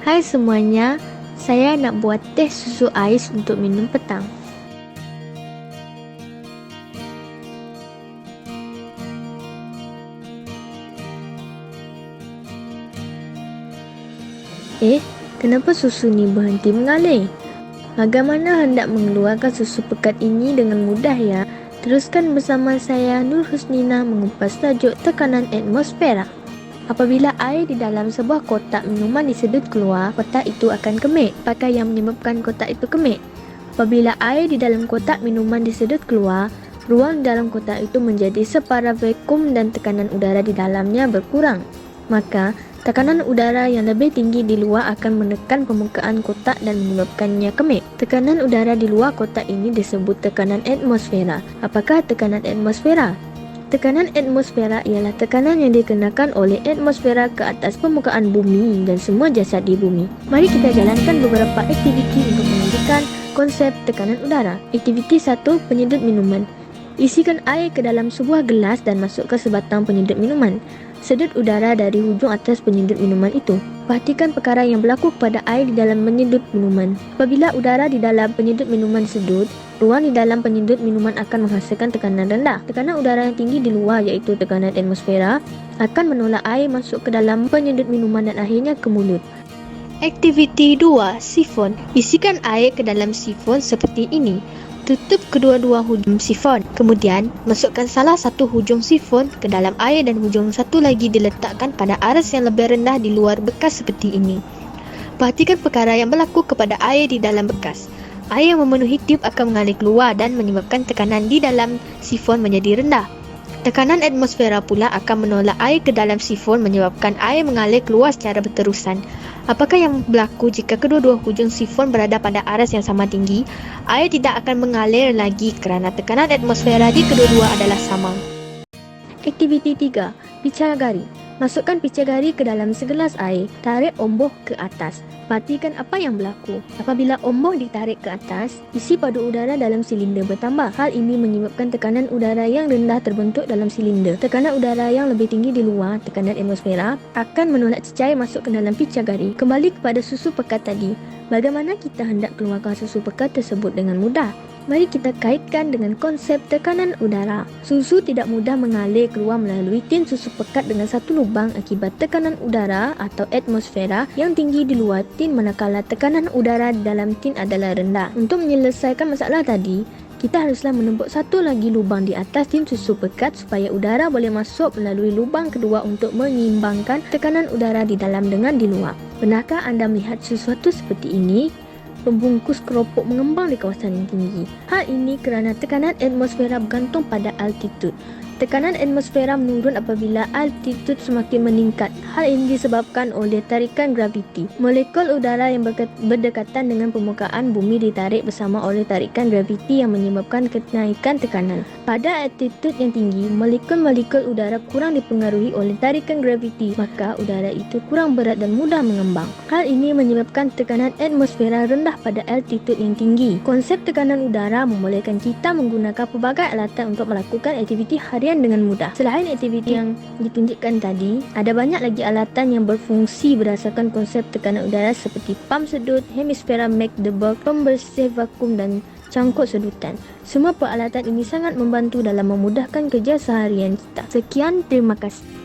Hai semuanya, saya nak buat teh susu ais untuk minum petang. Kenapa susu ni berhenti mengalir? Bagaimana hendak mengeluarkan susu pekat ini dengan mudah ya? Teruskan bersama saya Nur Husnina mengupas tajuk tekanan atmosfera. Apabila air di dalam sebuah kotak minuman disedut keluar, kotak itu akan kemik. Apakah yang menyebabkan kotak itu kemik? Apabila air di dalam kotak minuman disedut keluar, ruang dalam kotak itu menjadi separuh vakum dan tekanan udara di dalamnya berkurang. Maka, tekanan udara yang lebih tinggi di luar akan menekan permukaan kotak dan menyebabkannya kemik. Tekanan udara di luar kotak ini disebut tekanan atmosfera. Apakah tekanan atmosfera? Tekanan atmosfera ialah tekanan yang dikenakan oleh atmosfera ke atas permukaan bumi dan semua jasad di bumi. Mari kita jalankan beberapa aktiviti untuk menunjukkan konsep tekanan udara. Aktiviti 1. Penyedut minuman. Isikan air ke dalam sebuah gelas dan masuk ke sebatang penyedut minuman. Sedut udara dari hujung atas penyedut minuman itu. Perhatikan perkara yang berlaku kepada air di dalam menyedut minuman. Apabila udara di dalam penyedut minuman sedut, ruang di dalam penyedut minuman akan menghasilkan tekanan rendah. Tekanan udara yang tinggi di luar iaitu tekanan atmosfera akan menolak air masuk ke dalam penyedut minuman dan akhirnya ke mulut. Aktiviti 2. Sifon. Isikan air ke dalam sifon seperti ini. Tutup kedua-dua hujung sifon. Kemudian, masukkan salah satu hujung sifon ke dalam air dan hujung satu lagi diletakkan pada aras yang lebih rendah di luar bekas seperti ini. Perhatikan perkara yang berlaku kepada air di dalam bekas. Air yang memenuhi tiub akan mengalir keluar dan menyebabkan tekanan di dalam sifon menjadi rendah. Tekanan atmosfera pula akan menolak air ke dalam sifon menyebabkan air mengalir keluar secara berterusan. Apakah yang berlaku jika kedua-dua hujung sifon berada pada aras yang sama tinggi? Air tidak akan mengalir lagi kerana tekanan atmosfera di kedua-dua adalah sama. Aktiviti 3. Picagari. Masukkan picagari ke dalam segelas air. Tarik omboh ke atas. Perhatikan apa yang berlaku. Apabila omboh ditarik ke atas, isi padu udara dalam silinder bertambah. Hal ini menyebabkan tekanan udara yang rendah terbentuk dalam silinder. Tekanan udara yang lebih tinggi di luar, tekanan atmosfera, akan menolak cecair masuk ke dalam picagari. Kembali kepada susu pekat tadi. Bagaimana kita hendak keluarkan susu pekat tersebut dengan mudah? Mari kita kaitkan dengan konsep tekanan udara. Susu tidak mudah mengalir keluar melalui tin susu pekat dengan satu lubang akibat tekanan udara atau atmosfera yang tinggi di luar tin manakala tekanan udara di dalam tin adalah rendah. Untuk menyelesaikan masalah tadi, kita haruslah menempuk satu lagi lubang di atas tin susu pekat supaya udara boleh masuk melalui lubang kedua untuk menyeimbangkan tekanan udara di dalam dengan di luar. Pernahkah anda melihat sesuatu seperti ini? Pembungkus keropok mengembang di kawasan yang tinggi. Hal ini kerana tekanan atmosfera bergantung pada altitude. Tekanan atmosfera menurun apabila altitude semakin meningkat. Hal ini disebabkan oleh tarikan graviti. Molekul udara yang berdekatan dengan permukaan bumi ditarik bersama oleh tarikan graviti yang menyebabkan kenaikan tekanan. Pada altitude yang tinggi, molekul-molekul udara kurang dipengaruhi oleh tarikan graviti, maka udara itu kurang berat dan mudah mengembang. Hal ini menyebabkan tekanan atmosfera rendah pada altitude yang tinggi. Konsep tekanan udara membolehkan kita menggunakan pelbagai alatan untuk melakukan aktiviti harian dengan mudah. Selain aktiviti yang ditunjukkan tadi, ada banyak lagi alatan yang berfungsi berdasarkan konsep tekanan udara seperti pam sedut, hemisfera Magdeburg, pembersih vakum dan cangkuk sedutan. Semua peralatan ini sangat membantu dalam memudahkan kerja seharian kita. Sekian, terima kasih.